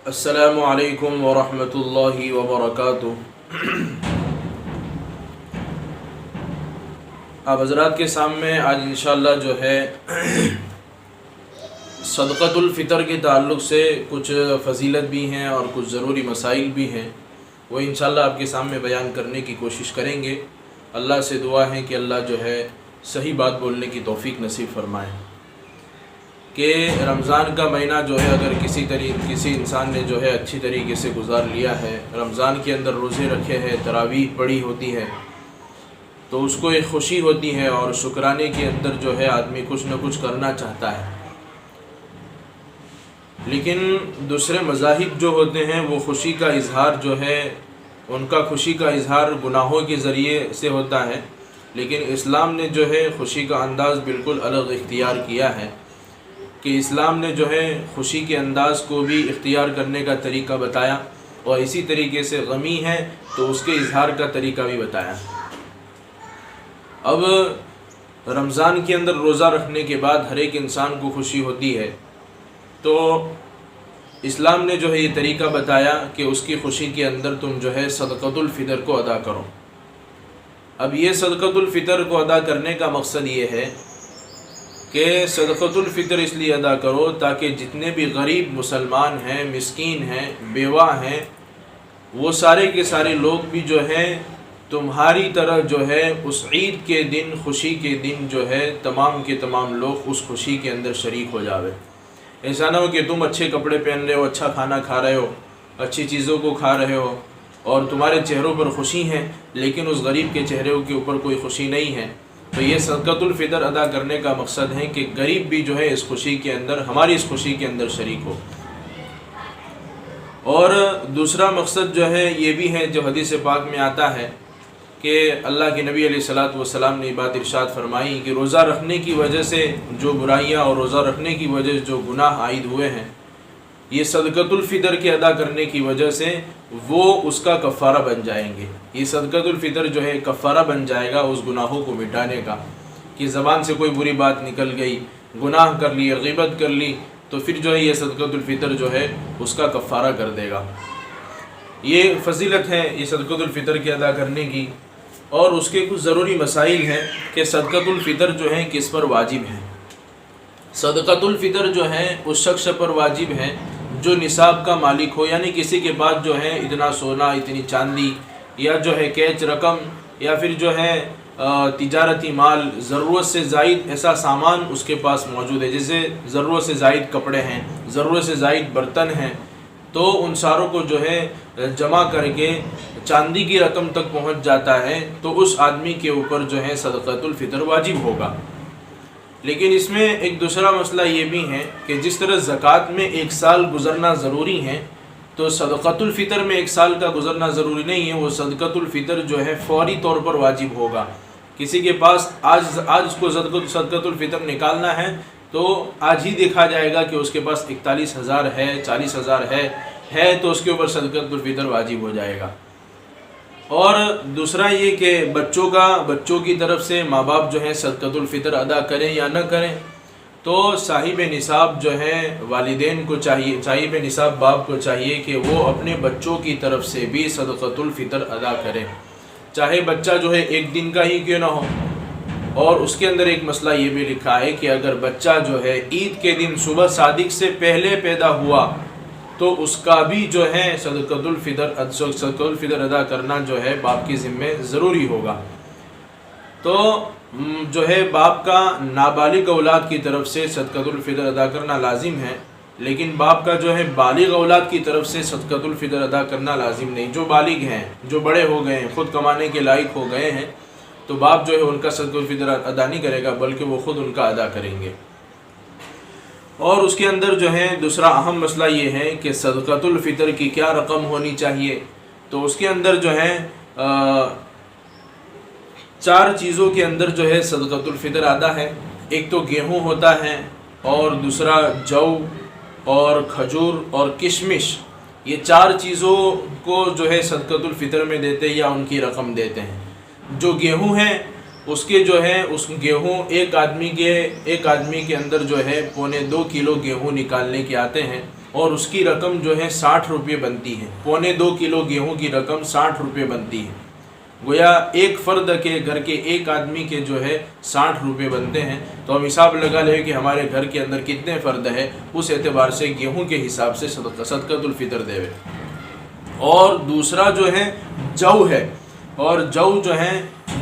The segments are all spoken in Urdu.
السلام علیکم ورحمۃ اللہ وبرکاتہ۔ آپ حضرات کے سامنے آج انشاءاللہ جو ہے صدقۃ الفطر کے تعلق سے کچھ فضیلت بھی ہیں اور کچھ ضروری مسائل بھی ہیں، وہ انشاءاللہ آپ کے سامنے بیان کرنے کی کوشش کریں گے۔ اللہ سے دعا ہے کہ اللہ جو ہے صحیح بات بولنے کی توفیق نصیب فرمائے کہ رمضان کا مہینہ جو ہے اگر کسی انسان نے جو ہے اچھی طریقے سے گزار لیا ہے، رمضان کے اندر روزے رکھے ہیں، تراویح پڑھی ہوتی ہے، تو اس کو ایک خوشی ہوتی ہے اور شکرانے کے اندر جو ہے آدمی کچھ نہ کچھ کرنا چاہتا ہے۔ لیکن دوسرے مذاہب جو ہوتے ہیں وہ خوشی کا اظہار جو ہے ان کا خوشی کا اظہار گناہوں کے ذریعے سے ہوتا ہے، لیکن اسلام نے جو ہے خوشی کا انداز بالکل الگ اختیار کیا ہے کہ اسلام نے جو ہے خوشی کے انداز کو بھی اختیار کرنے کا طریقہ بتایا اور اسی طریقے سے غمی ہے تو اس کے اظہار کا طریقہ بھی بتایا۔ اب رمضان کے اندر روزہ رکھنے کے بعد ہر ایک انسان کو خوشی ہوتی ہے، تو اسلام نے جو ہے یہ طریقہ بتایا کہ اس کی خوشی کے اندر تم جو ہے صدقۃ الفطر کو ادا کرو۔ اب یہ صدقۃ الفطر کو ادا کرنے کا مقصد یہ ہے کہ صدقۃ الفطر اس لیے ادا کرو تاکہ جتنے بھی غریب مسلمان ہیں، مسکین ہیں، بیوہ ہیں، وہ سارے کے سارے لوگ بھی جو ہے تمہاری طرح جو ہے اس عید کے دن، خوشی کے دن جو ہے تمام کے تمام لوگ اس خوشی کے اندر شریک ہو جاوے۔ ایسا نہ ہو کہ تم اچھے کپڑے پہن رہے ہو، اچھا کھانا کھا رہے ہو، اچھی چیزوں کو کھا رہے ہو اور تمہارے چہروں پر خوشی ہے، لیکن اس غریب کے چہرے کے اوپر کوئی خوشی نہیں ہے۔ تو یہ صدقۃ الفطر ادا کرنے کا مقصد ہے کہ غریب بھی جو ہے اس خوشی کے اندر، ہماری اس خوشی کے اندر شریک ہو۔ اور دوسرا مقصد جو ہے یہ بھی ہے جو حدیث پاک میں آتا ہے کہ اللہ کے نبی علیہ الصلوۃ والسلام نے یہ بات ارشاد فرمائی کہ روزہ رکھنے کی وجہ سے جو برائیاں اور روزہ رکھنے کی وجہ سے جو گناہ عائد ہوئے ہیں، یہ صدقۃ الفطر کے ادا کرنے کی وجہ سے وہ اس کا کفارہ بن جائیں گے۔ یہ صدقۃ الفطر جو ہے کفارہ بن جائے گا اس گناہوں کو مٹانے کا، کہ زبان سے کوئی بری بات نکل گئی، گناہ کر لی، غیبت کر لی، تو پھر جو ہے یہ صدقۃ الفطر جو ہے اس کا کفارہ کر دے گا۔ یہ فضیلت ہے یہ صدقۃ الفطر کے ادا کرنے کی، اور اس کے کچھ ضروری مسائل ہیں کہ صدقۃ الفطر جو ہے کس پر واجب ہے۔ صدقۃ الفطر جو ہے اس شخص پر واجب ہے جو نصاب کا مالک ہو، یعنی کسی کے پاس جو ہے اتنا سونا، اتنی چاندی، یا جو ہے کیش رقم، یا پھر جو ہے تجارتی مال، ضرورت سے زائد ایسا سامان اس کے پاس موجود ہے، جیسے ضرورت سے زائد کپڑے ہیں، ضرورت سے زائد برتن ہیں، تو ان ساروں کو جو ہے جمع کر کے چاندی کی رقم تک پہنچ جاتا ہے تو اس آدمی کے اوپر جو ہے صدقۃ الفطر واجب ہوگا۔ لیکن اس میں ایک دوسرا مسئلہ یہ بھی ہے کہ جس طرح زکوٰۃ میں 1 سال گزرنا ضروری ہے، تو صدقۃ الفطر میں 1 سال کا گزرنا ضروری نہیں ہے۔ وہ صدقۃ الفطر جو ہے فوری طور پر واجب ہوگا۔ کسی کے پاس آج اس کو صدقۃ الفطر نکالنا ہے تو آج ہی دیکھا جائے گا کہ اس کے پاس 41,000 ہے، 40,000 ہے تو اس کے اوپر صدقۃ الفطر واجب ہو جائے گا۔ اور دوسرا یہ کہ بچوں کی طرف سے ماں باپ جو ہے صدقۃ الفطر ادا کریں یا نہ کریں، تو صاحب نصاب جو ہے والدین کو چاہیے، صاحب نصاب باپ کو چاہیے کہ وہ اپنے بچوں کی طرف سے بھی صدقۃ الفطر ادا کریں، چاہے بچہ جو ہے 1 دن کا ہی کیوں نہ ہو۔ اور اس کے اندر ایک مسئلہ یہ بھی لکھا ہے کہ اگر بچہ جو ہے عید کے دن صبح صادق سے پہلے پیدا ہوا تو اس کا بھی جو ہے صدقۃ الفطر ادا کرنا جو ہے باپ کی ذمہ ضروری ہوگا۔ تو جو ہے باپ کا نابالغ اولاد کی طرف سے صدقۃ الفطر ادا کرنا لازم ہے، لیکن باپ کا جو ہے بالغ اولاد کی طرف سے صدقۃ الفطر ادا کرنا لازم نہیں۔ جو بالغ ہیں، جو بڑے ہو گئے ہیں، خود کمانے کے لائق ہو گئے ہیں، تو باپ جو ہے ان کا صدقۃ الفطر ادا نہیں کرے گا بلکہ وہ خود ان کا ادا کریں گے۔ اور اس کے اندر جو ہے دوسرا اہم مسئلہ یہ ہے کہ صدقۃ الفطر کی کیا رقم ہونی چاہیے، تو اس کے اندر جو ہے 4 چیزوں کے اندر جو ہے صدقۃ الفطر آتا ہے۔ ایک تو گیہوں ہوتا ہے، اور دوسرا جو اور کھجور اور کشمش، یہ 4 چیزوں کو جو ہے صدقۃ الفطر میں دیتے یا ان کی رقم دیتے ہیں۔ جو گیہوں ہیں اس کے جو ہے اس گیہوں ایک آدمی کے اندر جو ہے 1.25 کلو گیہوں نکالنے کے آتے ہیں، اور اس کی رقم جو ہے 60 روپے بنتی ہے، 1.25 کلو گیہوں کی رقم 60 روپے بنتی ہے۔ گویا ایک فرد کے گھر کے ایک آدمی کے جو ہے 60 روپے بنتے ہیں، تو ہم حساب لگا لیں کہ ہمارے گھر کے اندر کتنے فرد ہے، اس اعتبار سے گیہوں کے حساب سے صدقۃ الفطر دے۔ اور دوسرا جو ہے جو ہے، اور جو ہے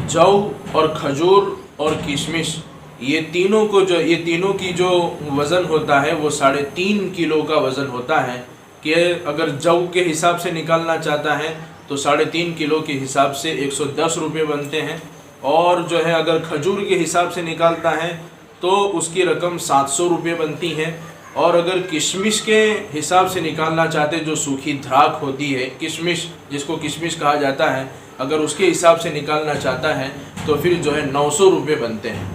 جو اور کھجور اور کشمش، یہ تینوں کی جو وزن ہوتا ہے وہ 3.5 کلو کا وزن ہوتا ہے، کہ اگر جو کے حساب سے نکالنا چاہتا ہے تو 3.5 کلو کے حساب سے 110 روپے بنتے ہیں، اور جو ہے اگر کھجور کے حساب سے نکالتا ہے تو اس کی رقم 700 روپے بنتی ہے، اور اگر کشمش کے حساب سے نکالنا چاہتے جو سوکھی دھراک ہوتی ہے، کشمش جس کو کشمش کہا جاتا ہے، اگر اس کے حساب سے نکالنا چاہتا ہے تو پھر جو ہے 900 روپے بنتے ہیں۔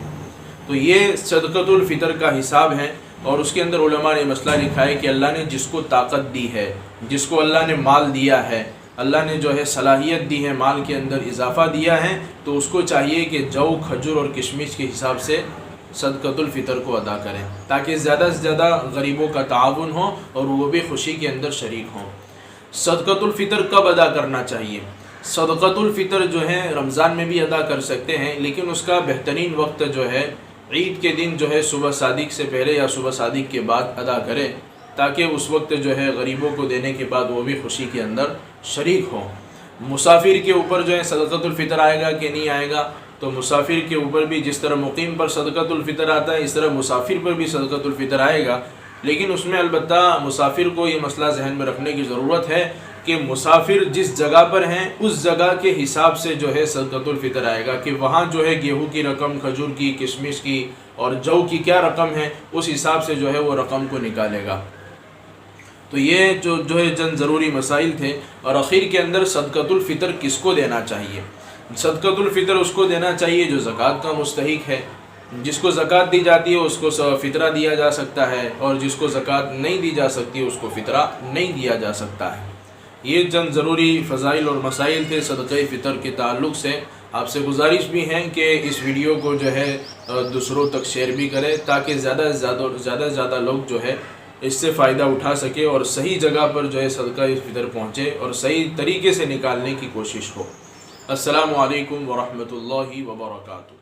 تو یہ صدقۃ الفطر کا حساب ہے، اور اس کے اندر علماء نے مسئلہ لکھا ہے کہ اللہ نے جس کو طاقت دی ہے، جس کو اللہ نے مال دیا ہے، اللہ نے جو ہے صلاحیت دی ہے، مال کے اندر اضافہ دیا ہے، تو اس کو چاہیے کہ جو کھجور اور کشمش کے حساب سے صدقۃ الفطر کو ادا کریں، تاکہ زیادہ سے زیادہ غریبوں کا تعاون ہو اور وہ بھی خوشی کے اندر شریک ہوں۔ صدقۃ الفطر کب ادا کرنا چاہیے؟ صدقۃ الفطر جو ہے رمضان میں بھی ادا کر سکتے ہیں، لیکن اس کا بہترین وقت جو ہے عید کے دن جو ہے صبح صادق سے پہلے یا صبح صادق کے بعد ادا کرے، تاکہ اس وقت جو ہے غریبوں کو دینے کے بعد وہ بھی خوشی کے اندر شریک ہوں۔ مسافر کے اوپر جو ہے صدقۃ الفطر آئے گا کہ نہیں آئے گا؟ تو مسافر کے اوپر بھی جس طرح مقیم پر صدقۃ الفطر آتا ہے، اس طرح مسافر پر بھی صدقۃ الفطر آئے گا، لیکن اس میں البتہ مسافر کو یہ مسئلہ ذہن میں رکھنے کی ضرورت ہے کہ مسافر جس جگہ پر ہیں اس جگہ کے حساب سے جو ہے صدقۃ الفطر آئے گا، کہ وہاں جو ہے گیہوں کی رقم، کھجور کی، کشمش کی اور جو کی کیا رقم ہے، اس حساب سے جو ہے وہ رقم کو نکالے گا۔ تو یہ جو ہے چند ضروری مسائل تھے۔ اور اخیر کے اندر صدقۃ الفطر کس کو دینا چاہیے؟ صدقۃ الفطر اس کو دینا چاہیے جو زکوٰۃ کا مستحق ہے۔ جس کو زکوٰۃ دی جاتی ہے اس کو فطرہ دیا جا سکتا ہے، اور جس کو زکوٰۃ نہیں دی جا سکتی اس کو فطرہ نہیں دیا جا سکتا ہے۔ یہ چند ضروری فضائل اور مسائل تھے صدقہ فطر کے تعلق سے۔ آپ سے گزارش بھی ہے کہ اس ویڈیو کو جو ہے دوسروں تک شیئر بھی کریں، تاکہ زیادہ سے زیادہ لوگ جو ہے اس سے فائدہ اٹھا سکے اور صحیح جگہ پر جو ہے صدقہ فطر پہنچے اور صحیح طریقے سے نکالنے کی کوشش ہو۔ السلام علیکم ورحمۃ اللہ وبرکاتہ۔